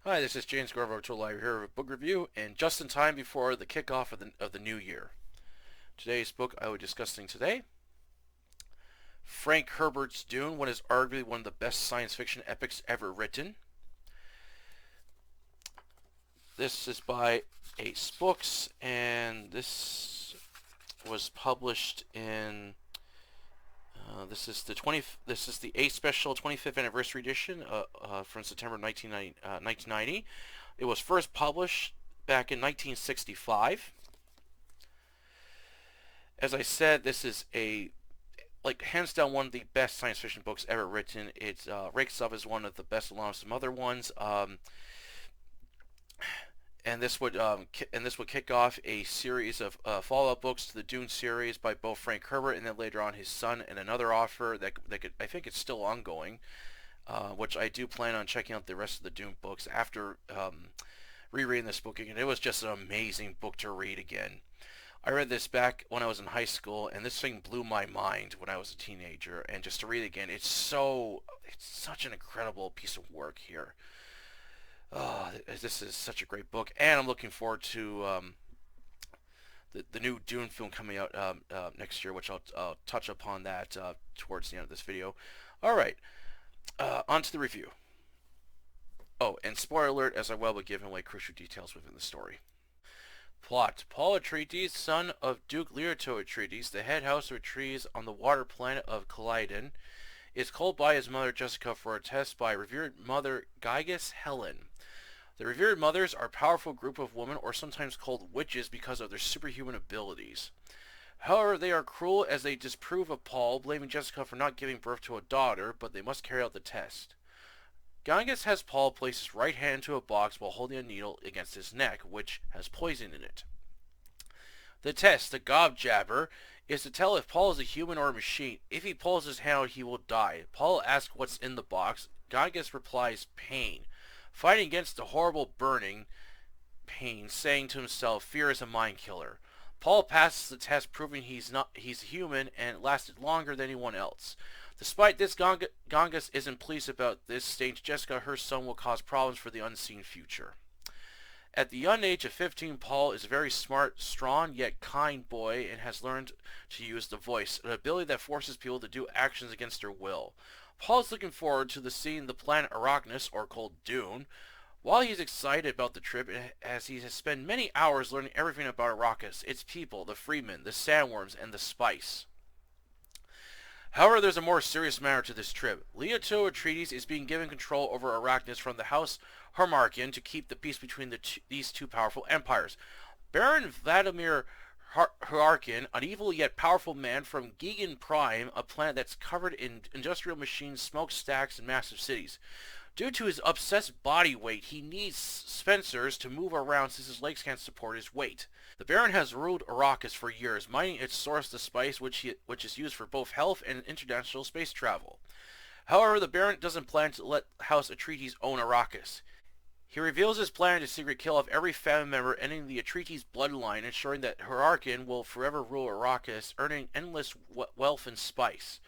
Hi, this is James Grover of Total Library here with a book review, and just in time before the kickoff of the new year. Today's book I will be discussing today, Frank Herbert's Dune, what is arguably one of the best science fiction epics ever written. This is by Ace Books, and this was published in this is the Ace Special 25th Anniversary Edition from September 1990. It was first published back in 1965. As I said, this is hands down one of the best science fiction books ever written. It ranks up as one of the best along with some other ones. And this would kick off a series of follow-up books to the Dune series by both Frank Herbert and then later on his son and another author that could, I think it's still ongoing, which I do plan on checking out the rest of the Dune books after rereading this book again. It was just an amazing book to read again. I read this back when I was in high school, and this thing blew my mind when I was a teenager. And just to read it again, it's such an incredible piece of work here. This is such a great book, and I'm looking forward to the new Dune film coming out next year, which I'll touch upon that towards the end of this video. All right, on to the review. Oh, and spoiler alert, as I will be giving away crucial details within the story. Plot. Paul Atreides, son of Duke Leto Atreides, the head house of Atreides on the water planet of Caladan, is called by his mother Jessica for a test by revered mother Gygas Helen. The revered mothers are a powerful group of women, or sometimes called witches because of their superhuman abilities. However, they are cruel as they disapprove of Paul, blaming Jessica for not giving birth to a daughter, but they must carry out the test. Gygas has Paul place his right hand into a box while holding a needle against his neck, which has poison in it. The test, the gobjabber, is to tell if Paul is a human or a machine. If he pulls his hand out, he will die. Paul asks what's in the box. Gygas replies, pain. Fighting against the horrible burning pain, saying to himself, fear is a mind killer. Paul passes the test, proving he's human, and it lasted longer than anyone else. Despite this, Gygas isn't pleased about this, stating Jessica her son will cause problems for the unseen future. At the young age of 15, Paul is a very smart, strong, yet kind boy and has learned to use the voice, an ability that forces people to do actions against their will. Paul is looking forward to seeing the planet Arrakis, or called Dune. While he's excited about the trip, as he has spent many hours learning everything about Arrakis, its people, the freemen, the sandworms, and the spice. However, there's a more serious matter to this trip. Leto Atreides is being given control over Arrakis from the House Harmarkian to keep the peace between these two powerful empires. Baron Vladimir Harkin, an evil yet powerful man from Gigan Prime, a planet that's covered in industrial machines, smokestacks, and massive cities. Due to his obsessed body weight, he needs Spencers to move around since his legs can't support his weight. The Baron has ruled Arrakis for years, mining its source, the spice, which is used for both health and international space travel. However, the Baron doesn't plan to let House Atreides own Arrakis. He reveals his plan to secretly kill off every family member, ending the Atreides bloodline, ensuring that Harkin will forever rule Arrakis, earning endless wealth and spice.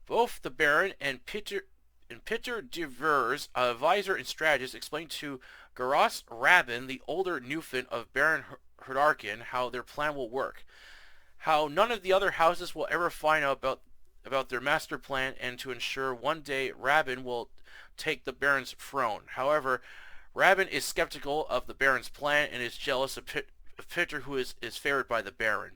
Both the Baron and Peter de Vries, advisor and strategist, explained to Garas Rabin, the older Newfin of Baron Harkin, how their plan will work. How none of the other houses will ever find out about their master plan, and to ensure one day Rabin will take the Baron's throne. However, Rabin is skeptical of the Baron's plan and is jealous of Peter, who is favored by the Baron.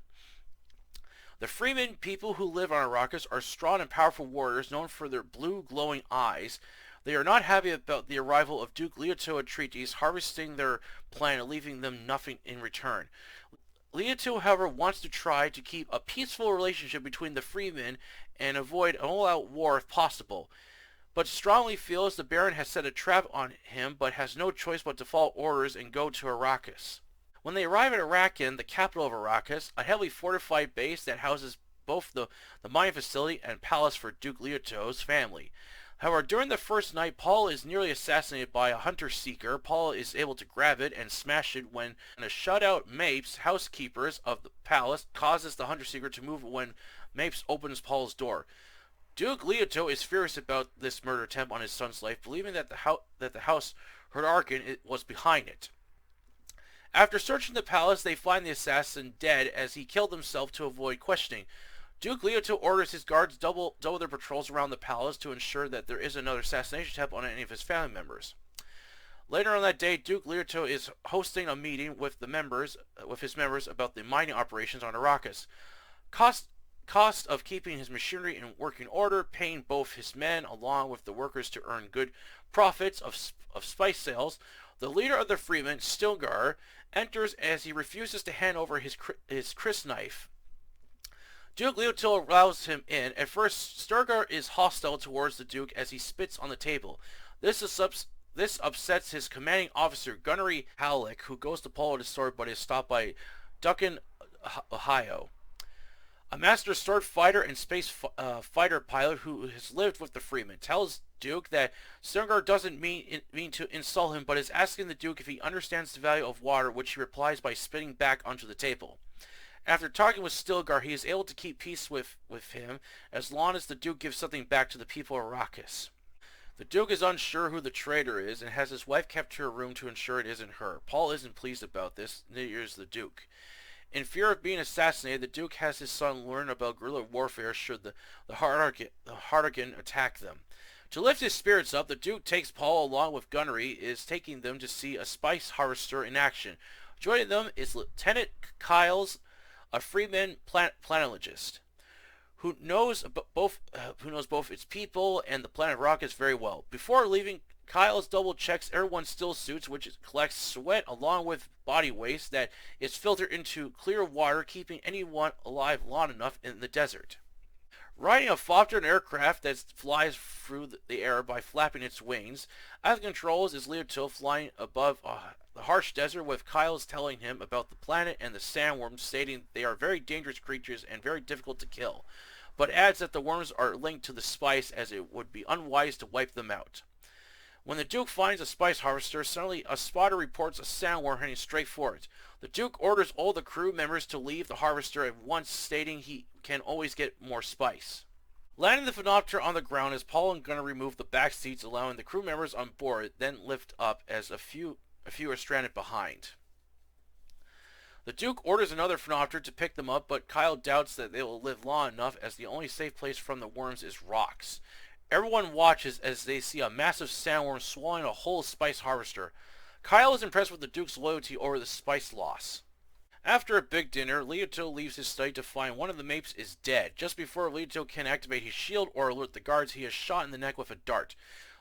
The Freeman people who live on Arrakis are strong and powerful warriors known for their blue glowing eyes. They are not happy about the arrival of Duke Leto Atreides, harvesting their plan and leaving them nothing in return. Leto, however, wants to try to keep a peaceful relationship between the Freemen and avoid an all-out war if possible, but strongly feels the Baron has set a trap on him, but has no choice but to follow orders and go to Arrakis. When they arrive at Arrakis, the capital of Arrakis, a heavily fortified base that houses both the mining facility and palace for Duke Leto's family. However, during the first night, Paul is nearly assassinated by a hunter-seeker. Paul is able to grab it and smash it when a shutout Mapes, housekeepers of the palace, causes the hunter-seeker to move when Mapes opens Paul's door. Duke Leto is furious about this murder attempt on his son's life, believing that the house Herdarkin was behind it. After searching the palace, they find the assassin dead as he killed himself to avoid questioning. Duke Leto orders his guards double their patrols around the palace to ensure that there is another assassination attempt on any of his family members. Later on that day, Duke Leto is hosting a meeting with his members about the mining operations on Arrakis. Cost of keeping his machinery in working order, paying both his men along with the workers to earn good profits of spice sales. The leader of the freemen, Stilgar, enters as he refuses to hand over his crysknife. Duke Leto allows him in. At first, Stilgar is hostile towards the Duke as he spits on the table. This upsets his commanding officer, Gunnery Halleck, who goes to follow the sword but is stopped by Duncan Ohio, a master sword fighter and space fighter pilot who has lived with the Freemen. Tells Duke that Stilgar doesn't mean to insult him, but is asking the Duke if he understands the value of water, which he replies by spitting back onto the table. After talking with Stilgar, he is able to keep peace with him as long as the Duke gives something back to the people of Arrakis. The Duke is unsure who the traitor is and has his wife kept to her room to ensure it isn't her. Paul isn't pleased about this, neither is the Duke. In fear of being assassinated, the Duke has his son learn about guerrilla warfare should the Hardigan attack them. To lift his spirits up, the Duke takes Paul along with Gunnery, is taking them to see a spice harvester in action. Joining them is Lieutenant Kyles, a freeman planologist, who knows both its people and the planet Arrakis very well. Before leaving, Kyles double checks everyone's still suits, which collects sweat along with body waste that is filtered into clear water, keeping anyone alive long enough in the desert. Riding a Fopter, an aircraft that flies through the air by flapping its wings, at the controls is Leto flying above the harsh desert, with Kyles telling him about the planet and the sandworms, stating they are very dangerous creatures and very difficult to kill, but adds that the worms are linked to the spice as it would be unwise to wipe them out. When the Duke finds a spice harvester, suddenly a spotter reports a sandworm heading straight for it. The Duke orders all the crew members to leave the harvester at once, stating he can always get more spice. Landing the Phenopter on the ground as Paul and Gunner remove the back seats, allowing the crew members on board, then lift up as a few are stranded behind. The Duke orders another Phenopter to pick them up, but Kyle doubts that they will live long enough, as the only safe place from the worms is rocks. Everyone watches as they see a massive sandworm swallowing a whole spice harvester. Kyle is impressed with the Duke's loyalty over the spice loss. After a big dinner, Leto leaves his study to find one of the mapes is dead. Just before Leto can activate his shield or alert the guards, he is shot in the neck with a dart.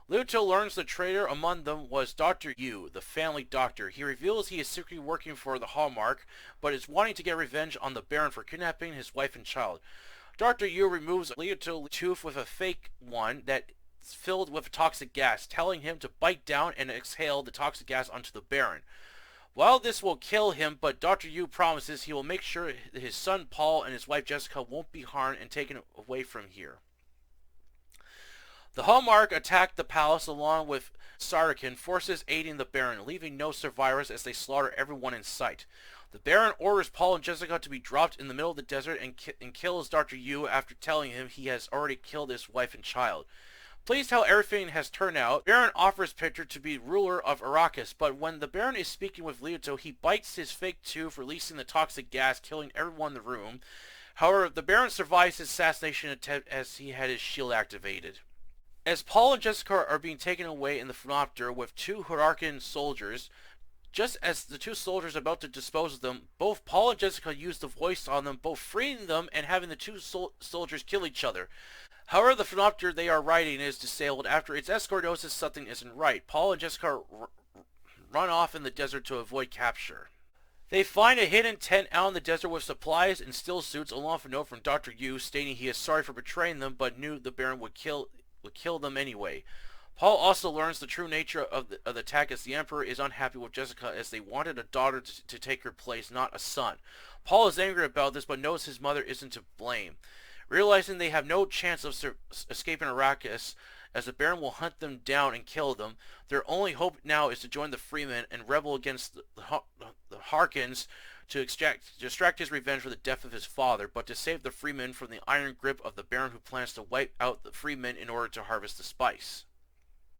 Leto learns the traitor among them was Dr. Yu, the family doctor. He reveals he is secretly working for the Hallmark, but is wanting to get revenge on the Baron for kidnapping his wife and child. Dr. Yu removes Leo's tooth with a fake one that is filled with toxic gas, telling him to bite down and exhale the toxic gas onto the Baron. While this will kill him, but Dr. Yu promises he will make sure his son Paul and his wife Jessica won't be harmed and taken away from here. The Hallmark attack the palace along with Sardaukar forces aiding the Baron, leaving no survivors as they slaughter everyone in sight. The Baron orders Paul and Jessica to be dropped in the middle of the desert and kills Dr. Yu after telling him he has already killed his wife and child. Pleased how everything has turned out, Baron offers Pictor to be ruler of Arrakis, but when the Baron is speaking with Leto, he bites his fake tooth, releasing the toxic gas, killing everyone in the room. However, the Baron survives his assassination attempt as he had his shield activated. As Paul and Jessica are being taken away in the Phenopter with two Herdarkin soldiers, just as the two soldiers are about to dispose of them, both Paul and Jessica use the voice on them, both freeing them and having the two soldiers kill each other. However, the Phenopter they are riding is disabled after its escort notices something isn't right. Paul and Jessica run off in the desert to avoid capture. They find a hidden tent out in the desert with supplies and still suits, along with a note from Dr. Yu stating he is sorry for betraying them, but knew the Baron would kill them anyway. Paul also learns the true nature of the attack, as the Emperor is unhappy with Jessica as they wanted a daughter to take her place, not a son. Paul is angry about this but knows his mother isn't to blame. Realizing they have no chance of escaping Arrakis, as the Baron will hunt them down and kill them, their only hope now is to join the Freemen and rebel against the Harkins to extract his revenge for the death of his father, but to save the Freemen from the iron grip of the Baron, who plans to wipe out the Freemen in order to harvest the spice.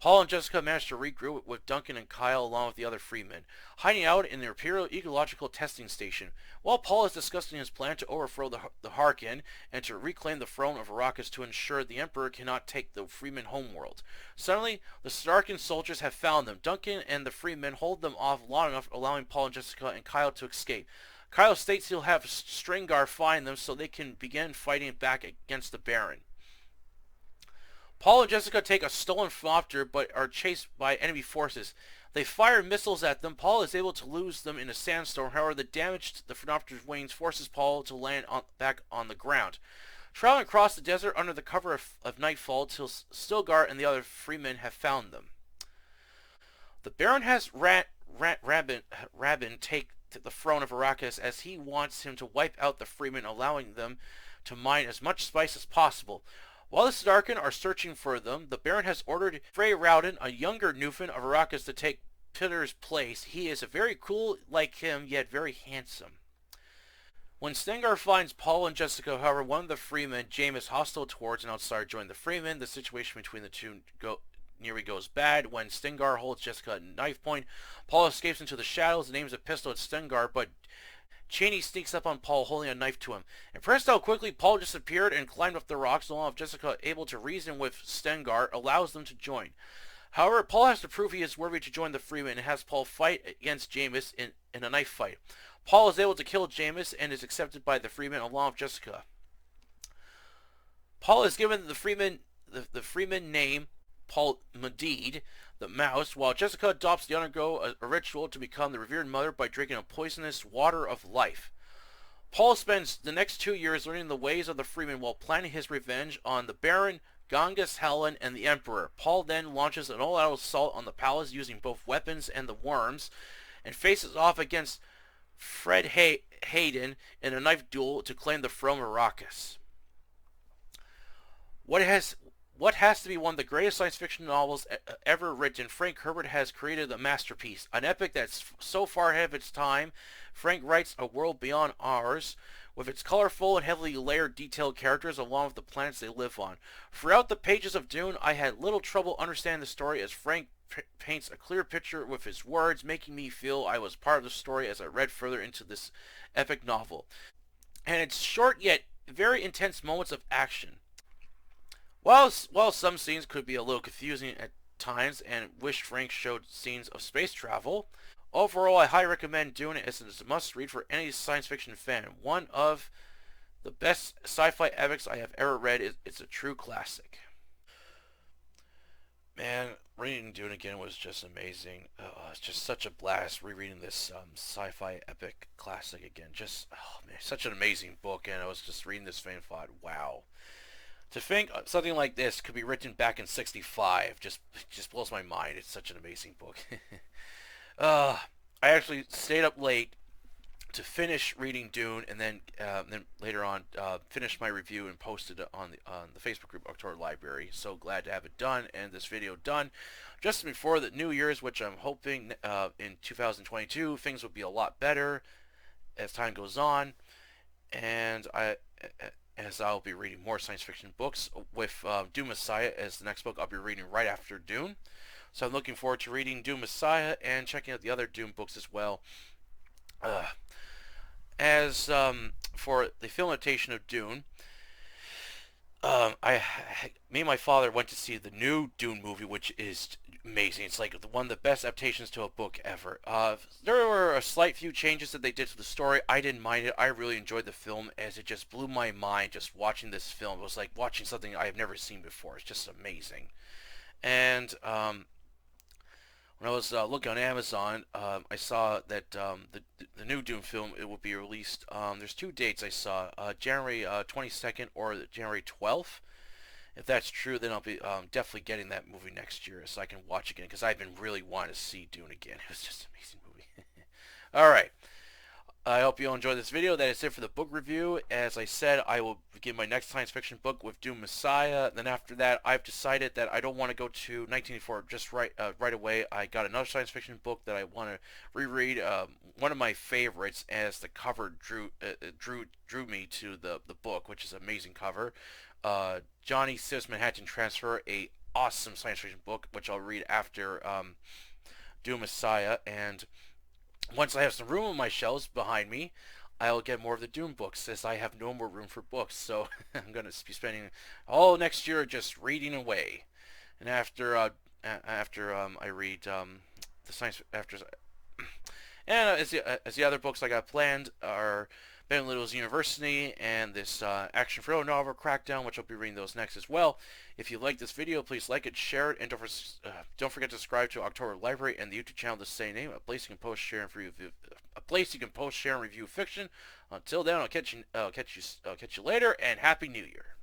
Paul and Jessica manage to regroup with Duncan and Kyle along with the other Freemen, hiding out in the Imperial Ecological Testing Station. While Paul is discussing his plan to overthrow the Harkin and to reclaim the throne of Arrakis to ensure the Emperor cannot take the Freemen homeworld. Suddenly, the Starkin soldiers have found them. Duncan and the Freemen hold them off long enough, allowing Paul and Jessica and Kyle to escape. Kyle states he'll have Stringar find them so they can begin fighting back against the Baron. Paul and Jessica take a stolen Philopter but are chased by enemy forces. They fire missiles at them. Paul is able to lose them in a sandstorm. However, the damage to the Philopter's wings forces Paul to land back on the ground. Traveling across the desert under the cover of nightfall till Stilgar and the other Freemen have found them. The Baron has Rabin take the throne of Arrakis as he wants him to wipe out the Freemen, allowing them to mine as much spice as possible. While the Starkin are searching for them, the Baron has ordered Frey Rowden, a younger Newfin of Arrakis, to take Pitter's place. He is very cool like him, yet very handsome. When Stengar finds Paul and Jessica, however, one of the Freemen, Jaime, is hostile towards an outsider joining the Freemen. The situation between the two nearly goes bad. When Stengar holds Jessica at knife point, Paul escapes into the shadows and aims a pistol at Stengar, but Cheney sneaks up on Paul holding a knife to him. Impressed how quickly Paul disappeared and climbed up the rocks, along with Jessica able to reason with Stengar, allows them to join. However, Paul has to prove he is worthy to join the Freemen and has Paul fight against Jameis in a knife fight. Paul is able to kill Jameis and is accepted by the Freemen along with Jessica. Paul is given the Freeman name Paul Medid, the mouse, while Jessica adopts to undergo a ritual to become the revered mother by drinking a poisonous water of life. Paul spends the next 2 years learning the ways of the Freemen while planning his revenge on the Baron, Gongas Helen, and the Emperor. Paul then launches an all-out assault on the palace using both weapons and the worms, and faces off against Fred Hayden in a knife duel to claim the throne of Arrakis. What has to be one of the greatest science fiction novels ever written, Frank Herbert has created a masterpiece, an epic that's so far ahead of its time. Frank writes a world beyond ours, with its colorful and heavily layered detailed characters along with the planets they live on. Throughout the pages of Dune, I had little trouble understanding the story as Frank paints a clear picture with his words, making me feel I was part of the story as I read further into this epic novel. And its short yet very intense moments of action. While some scenes could be a little confusing at times and wish Frank showed scenes of space travel, overall I highly recommend Dune as a must-read for any science fiction fan. One of the best sci-fi epics I have ever read. It's a true classic. Man, reading Dune again was just amazing. It's just such a blast rereading this sci-fi epic classic again. Just, oh man, such an amazing book, and I was just reading this fan and thought, wow. To think something like this could be written back in '65 just blows my mind. It's such an amazing book. I actually stayed up late to finish reading Dune, and then later on finished my review and posted it on the Facebook group October Library. So glad to have it done and this video done just before the New Year's, which I'm hoping in 2022 things will be a lot better as time goes on, and as I'll be reading more science fiction books with Dune Messiah as the next book I'll be reading right after Dune. So I'm looking forward to reading Dune Messiah and checking out the other Dune books as well. As for the film adaptation of Dune, me and my father went to see the new Dune movie, which is amazing. It's like one of the best adaptations to a book ever. There were a slight few changes that they did to the story. I didn't mind it. I really enjoyed the film, as it just blew my mind just watching this film. It was like watching something I have never seen before. It's just amazing. And when I was looking on Amazon, I saw that the new Dune film, it will be released. There's 2 dates I saw, January 22nd or January 12th. If that's true, then I'll be definitely getting that movie next year so I can watch again, because I've been really wanting to see Dune again. It was just an amazing movie. All right. I hope you all enjoyed this video. That is it for the book review. As I said, I will begin my next science fiction book with Dune Messiah. Then after that, I've decided that I don't want to go to 1984 just right away. I got another science fiction book that I want to reread. One of my favorites, as the cover drew me to the book, which is an amazing cover. Johnny Siv's Manhattan Transfer, a awesome science fiction book, which I'll read after Dune Messiah. And once I have some room on my shelves behind me, I'll get more of the Dune books, as I have no more room for books. So I'm going to be spending all next year just reading away. And after I read the science after and as the other books I got planned are Ben Little's University and this action thriller novel Crackdown, which I'll be reading those next as well. If you like this video, please like it, share it, and don't forget to subscribe to October Library and the YouTube channel the same name, a place you can post, share, and review fiction. Until then, I'll catch you later, and Happy New Year.